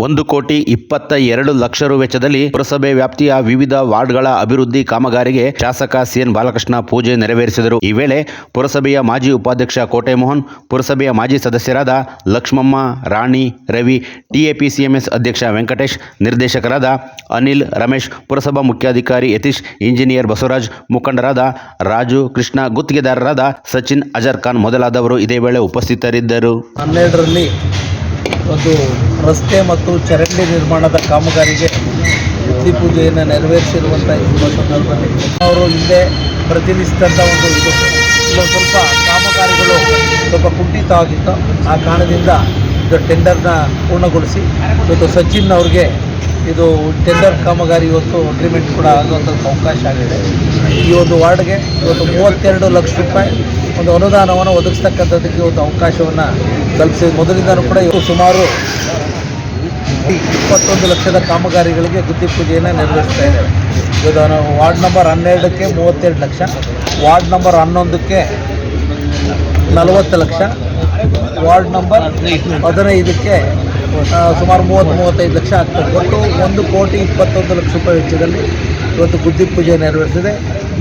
1,22,00,000 ರು ವೆಚ್ಚದಲ್ಲಿ ಪುರಸಭೆ ವ್ಯಾಪ್ತಿಯ ವಿವಿಧ ವಾರ್ಡ್ಗಳ ಅಭಿವೃದ್ಧಿ ಕಾಮಗಾರಿಗೆ ಶಾಸಕ ಸಿಎನ್ ಬಾಲಕೃಷ್ಣ ಪೂಜೆ ನೆರವೇರಿಸಿದರು. ಈ ವೇಳೆ ಪುರಸಭೆಯ ಮಾಜಿ ಉಪಾಧ್ಯಕ್ಷ ಕೋಟೆ ಮೋಹನ್, ಪುರಸಭೆಯ ಮಾಜಿ ಸದಸ್ಯರಾದ ಲಕ್ಷ್ಮಮ್ಮ, ರಾಣಿ, ರವಿ, ಟಿಎಪಿಸಿಎಂಎಸ್ ಅಧ್ಯಕ್ಷ ವೆಂಕಟೇಶ್, ನಿರ್ದೇಶಕರಾದ ಅನಿಲ್, ರಮೇಶ್, ಪುರಸಭಾ ಮುಖ್ಯಾಧಿಕಾರಿ ಯತೀಶ್, ಇಂಜಿನಿಯರ್ ಬಸವರಾಜ್, ಮುಖಂಡರಾದ ರಾಜು, ಕೃಷ್ಣ, ಗುತ್ತಿಗೆದಾರರಾದ ಸಚಿನ್, ಅಜರ್ ಖಾನ್ ಮೊದಲಾದವರು ಇದೇ ವೇಳೆ ಉಪಸ್ಥಿತರಿದ್ದರು. 12ರಲ್ಲಿ ಒಂದು ರಸ್ತೆ ಮತ್ತು ಚರಂಡಿ ನಿರ್ಮಾಣದ ಕಾಮಗಾರಿಗೆ ಬುದ್ಧಿ ಪೂಜೆಯನ್ನು ನೆರವೇರಿಸಿರುವಂಥ ಈ ಸಂದರ್ಭದಲ್ಲಿ ಅವರು ಹಿಂದೆ ಪ್ರತಿನಿಧಿಸಿದಂಥ ಒಂದು ಸ್ವಲ್ಪ ಕಾಮಗಾರಿಗಳು ಸ್ವಲ್ಪ ಕುಂಠಿತವಾಗಿತ್ತು. ಆ ಕಾರಣದಿಂದ ಇದು ಟೆಂಡರ್ನ ಪೂರ್ಣಗೊಳಿಸಿ ಇವತ್ತು ಸಚಿನ್ ಅವ್ರಿಗೆ ಇದು ಟೆಂಡರ್ ಕಾಮಗಾರಿ ಇವತ್ತು ಅಗ್ರಿಮೆಂಟ್ ಕೂಡ ಆಗುವಂಥದ್ದು ಅವಕಾಶ ಆಗಿದೆ. ಈ ಒಂದು ವಾರ್ಡ್ಗೆ ಇವತ್ತು 32 ಲಕ್ಷ ರೂಪಾಯಿ ಒಂದು ಅನುದಾನವನ್ನು ಒದಗಿಸ್ತಕ್ಕಂಥದ್ದಕ್ಕೆ ಇವತ್ತು ಅವಕಾಶವನ್ನು ಕಲ್ಪಿಸಿದೆ. ಮೊದಲಿಂದನೂ ಕೂಡ ಇವತ್ತು ಸುಮಾರು 21 ಲಕ್ಷದ ಕಾಮಗಾರಿಗಳಿಗೆ ಗುದ್ದಿ ಪೂಜೆಯನ್ನು ನೆರವೇರಿಸ್ತಾ ಇದ್ದೇವೆ. ಇವತ್ತು ನಾವು ವಾರ್ಡ್ ನಂಬರ್ 12ಕ್ಕೆ 32 ಲಕ್ಷ, ವಾರ್ಡ್ ನಂಬರ್ 11ಕ್ಕೆ 40 ಲಕ್ಷ, ವಾರ್ಡ್ ನಂಬರ್ 15ಕ್ಕೆ ಸುಮಾರು 30-35 ಲಕ್ಷ ಆಗ್ತದೆ. ಒಟ್ಟು 1,21,00,000 ರೂಪಾಯಿ ವೆಚ್ಚದಲ್ಲಿ ಇವತ್ತು ಗುದ್ದಿ ಪೂಜೆ ನೆರವೇರಿಸಿದೆ.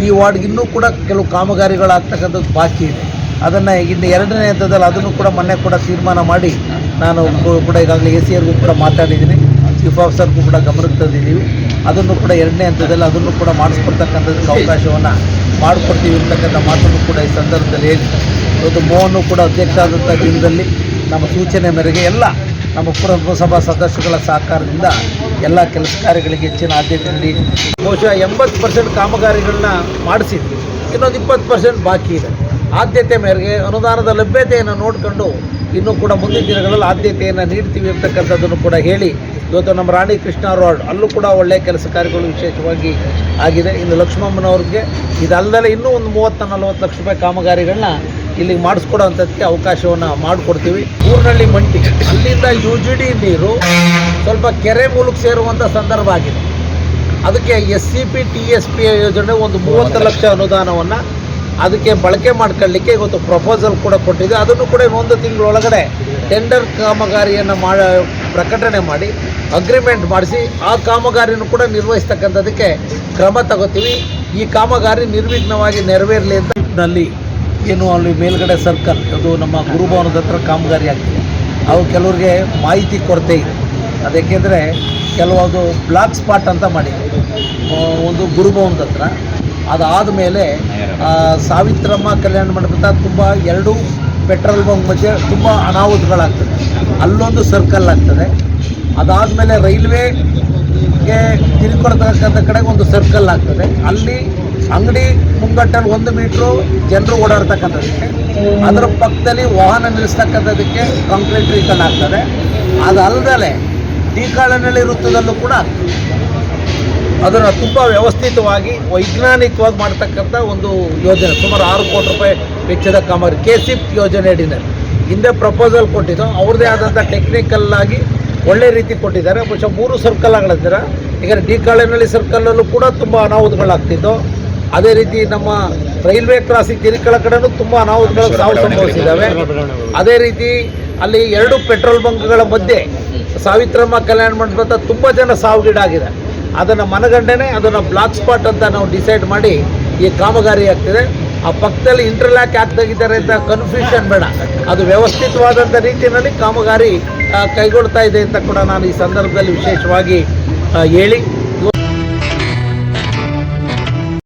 ಈ ವಾರ್ಡ್ಗೆ ಇನ್ನೂ ಕೂಡ ಕೆಲವು ಕಾಮಗಾರಿಗಳಾಗ್ತಕ್ಕಂಥದ್ದು ಬಾಕಿ ಇದೆ. ಅದನ್ನು ಇನ್ನು 2ನೇ ಹಂತದಲ್ಲಿ ಅದನ್ನು ಕೂಡ ಮೊನ್ನೆ ಕೂಡ ತೀರ್ಮಾನ ಮಾಡಿ ನಾನು ಕೂಡ ಈಗಾಗಲೇ ACRಗೂ ಕೂಡ ಮಾತಾಡಿದ್ದೀನಿ, ಚೀಫ್ ಆಫೀಸರ್ಗೂ ಕೂಡ ಗಮನಕ್ಕೆ ತಂದಿದ್ದೀವಿ. ಅದನ್ನು ಕೂಡ 2ನೇ ಹಂತದಲ್ಲಿ ಅದನ್ನು ಕೂಡ ಮಾಡಿಸ್ಕೊಡ್ತಕ್ಕಂಥದ್ದಕ್ಕೆ ಅವಕಾಶವನ್ನು ಮಾಡಿಕೊಡ್ತೀವಿ ಅಂತಕ್ಕಂಥ ಮಾತನ್ನು ಕೂಡ ಈ ಸಂದರ್ಭದಲ್ಲಿ ಹೇಳಿ, ಇವತ್ತು ಮೋಹನ್ ಕೂಡ ಅಧ್ಯಕ್ಷ ಆದಂಥ ದಿನದಲ್ಲಿ ನಮ್ಮ ಸೂಚನೆ ಮೇರೆಗೆ ಎಲ್ಲ ನಮ್ಮ ಪುರಸಭಾ ಸದಸ್ಯಗಳ ಸಹಕಾರದಿಂದ ಎಲ್ಲ ಕೆಲಸ ಕಾರ್ಯಗಳಿಗೆ ಹೆಚ್ಚಿನ ಆದ್ಯತೆ ನೀಡಿ ಬಹುಶಃ 80% ಕಾಮಗಾರಿಗಳನ್ನ ಮಾಡಿಸಿದ್ವಿ. ಇನ್ನೊಂದು 20% ಬಾಕಿ ಇದೆ. ಆದ್ಯತೆ ಮೇರೆಗೆ ಅನುದಾನದ ಲಭ್ಯತೆಯನ್ನು ನೋಡಿಕೊಂಡು ಇನ್ನೂ ಕೂಡ ಮುಂದಿನ ದಿನಗಳಲ್ಲಿ ಆದ್ಯತೆಯನ್ನು ನೀಡ್ತೀವಿ ಅಂತಕ್ಕಂಥದ್ದನ್ನು ಕೂಡ ಹೇಳಿ, ಇವತ್ತು ನಮ್ಮ ರಾಣಿ ಕೃಷ್ಣ ರೋಡ್ ಅಲ್ಲೂ ಕೂಡ ಒಳ್ಳೆಯ ಕೆಲಸ ಕಾರ್ಯಗಳು ವಿಶೇಷವಾಗಿ ಆಗಿದೆ. ಇನ್ನು ಲಕ್ಷ್ಮಮ್ಮನವ್ರಿಗೆ ಇದಲ್ಲದೆ ಇನ್ನೂ ಒಂದು 30-40 ಲಕ್ಷ ರೂಪಾಯಿ ಕಾಮಗಾರಿಗಳನ್ನ ಇಲ್ಲಿಗೆ ಮಾಡಿಸ್ಕೊಡೋವಂಥದ್ದಕ್ಕೆ ಅವಕಾಶವನ್ನು ಮಾಡಿಕೊಡ್ತೀವಿ. ಊರಿನಲ್ಲಿ ಮಂಟಿ ಅಲ್ಲಿಂದ UGD ನೀರು ಸ್ವಲ್ಪ ಕೆರೆ ಮೂಲಕ ಸೇರುವಂಥ ಸಂದರ್ಭ ಆಗಿದೆ. ಅದಕ್ಕೆ SCP TSP ಯೋಜನೆ ಒಂದು 30 ಲಕ್ಷ ಅನುದಾನವನ್ನು ಅದಕ್ಕೆ ಬಳಕೆ ಮಾಡ್ಕೊಳ್ಳಿಕ್ಕೆ ಇವತ್ತು ಪ್ರಪೋಸಲ್ ಕೂಡ ಕೊಟ್ಟಿದೆ. ಅದನ್ನು ಕೂಡ 1 ತಿಂಗಳೊಳಗಡೆ ಟೆಂಡರ್ ಕಾಮಗಾರಿಯನ್ನು ಪ್ರಕಟಣೆ ಮಾಡಿ ಅಗ್ರಿಮೆಂಟ್ ಮಾಡಿಸಿ ಆ ಕಾಮಗಾರಿಯನ್ನು ಕೂಡ ನಿರ್ವಹಿಸ್ತಕ್ಕಂಥದ್ದಕ್ಕೆ ಕ್ರಮ ತಗೋತೀವಿ. ಈ ಕಾಮಗಾರಿ ನಿರ್ವಿಘ್ನವಾಗಿ ನೆರವೇರಲಿ ಅಂತ ನಲ್ಲಿ ಏನು ಅಲ್ಲಿ ಮೇಲ್ಗಡೆ ಸರ್ಕಲ್ ಅದು ನಮ್ಮ ಗುರುಭವನದ ಹತ್ರ ಕಾಮಗಾರಿ ಆಗ್ತಿದೆ. ಅವು ಕೆಲವ್ರಿಗೆ ಮಾಹಿತಿ ಕೊರತೆ ಇದೆ. ಅದಕ್ಕೆಂದರೆ ಕೆಲವೊಂದು ಬ್ಲಾಕ್ ಸ್ಪಾಟ್ ಅಂತ ಮಾಡಿದೆ ಒಂದು ಗುರುಭವನದ ಹತ್ರ. ಅದಾದ ಮೇಲೆ ಸಾವಿತ್ರಮ್ಮ ಕಲ್ಯಾಣ ಮಂಟಪದ ತುಂಬ 2 ಪೆಟ್ರೋಲ್ ಬಂಕ್ ಮಧ್ಯೆ ತುಂಬ ಅನಾಹುತಗಳಾಗ್ತದೆ. ಅಲ್ಲೊಂದು ಸರ್ಕಲ್ ಆಗ್ತದೆ. ಅದಾದಮೇಲೆ ರೈಲ್ವೆಗೆ ತಿರುಕೊಡ್ತಕ್ಕಂಥ ಕಡೆಗೆ ಒಂದು ಸರ್ಕಲ್ ಆಗ್ತದೆ. ಅಲ್ಲಿ ಅಂಗಡಿ ಮುಂಗಟ್ಟಲ್ಲಿ 1 ಮೀಟ್ರು ಜನರು ಓಡಾಡ್ತಕ್ಕಂಥದ್ದಕ್ಕೆ ಅದರ ಪಕ್ಕದಲ್ಲಿ ವಾಹನ ನಿಲ್ಲಿಸ್ತಕ್ಕಂಥದ್ದಕ್ಕೆ ಕಾಂಕ್ರೀಟ್ ರೀಕಲ್ ಆಗ್ತದೆ. ಅದಲ್ಲದೆ ಡಿಕಾಳನಹಳ್ಳಿ ವೃತ್ತದಲ್ಲೂ ಕೂಡ ಅದನ್ನು ತುಂಬ ವ್ಯವಸ್ಥಿತವಾಗಿ ವೈಜ್ಞಾನಿಕವಾಗಿ ಮಾಡ್ತಕ್ಕಂಥ ಒಂದು ಯೋಜನೆ ಸುಮಾರು 6 ಕೋಟಿ ರೂಪಾಯಿ ವೆಚ್ಚದ ಕಾಮಗಾರಿ KCIP ಯೋಜನೆ ಅಡಿನಲ್ಲಿ ಹಿಂದೆ ಪ್ರಪೋಸಲ್ ಕೊಟ್ಟಿದ್ದು. ಅವ್ರದ್ದೇ ಆದಂಥ ಟೆಕ್ನಿಕಲ್ ಆಗಿ ಒಳ್ಳೆ ರೀತಿ ಕೊಟ್ಟಿದ್ದಾರೆ. ಬಹುಶಃ 3 ಸರ್ಕಲ್ಗಳಿದ್ದಾರೆ. ಈಗ ಡಿಕಾಳನಹಳ್ಳಿ ಸರ್ಕಲಲ್ಲೂ ಕೂಡ ತುಂಬ ಅನಾಹುತಗಳಾಗ್ತಿದ್ದು. ಅದೇ ರೀತಿ ನಮ್ಮ ರೈಲ್ವೆ ಕ್ರಾಸಿಂಗ್ ತಿರುಕಳ ಕಡೆನೂ ತುಂಬ ಅನಾಹುತಗಳು ಸಾವು ಸಂಭವಿಸಿದ್ದಾವೆ. ಅದೇ ರೀತಿ ಅಲ್ಲಿ 2 ಪೆಟ್ರೋಲ್ ಬಂಕ್ಗಳ ಮಧ್ಯೆ ಸಾವಿತ್ರಮ್ಮ ಕಲ್ಯಾಣ ಮಂಟಪದ ತುಂಬ ಜನ ಸಾವಿಗೀಡಾಗಿದೆ. ಅದನ್ನು ಮನಗಂಡನೆ ಅದನ್ನು ಬ್ಲಾಕ್ ಸ್ಪಾಟ್ ಅಂತ ನಾವು ಡಿಸೈಡ್ ಮಾಡಿ ಈ ಕಾಮಗಾರಿ ಆಗ್ತಿದೆ. ಆ ಪಕ್ಕದಲ್ಲಿ ಇಂಟರ್ಲ್ಯಾಕ್ ಆಗ್ತಾಗಿದ್ದಾರೆ ಅಂತ ಕನ್ಫ್ಯೂಷನ್ ಬೇಡ. ಅದು ವ್ಯವಸ್ಥಿತವಾದಂಥ ರೀತಿಯಲ್ಲಿ ಕಾಮಗಾರಿ ಕೈಗೊಳ್ತಾ ಇದೆ ಅಂತ ಕೂಡ ನಾನು ಈ ಸಂದರ್ಭದಲ್ಲಿ ವಿಶೇಷವಾಗಿ ಹೇಳಿ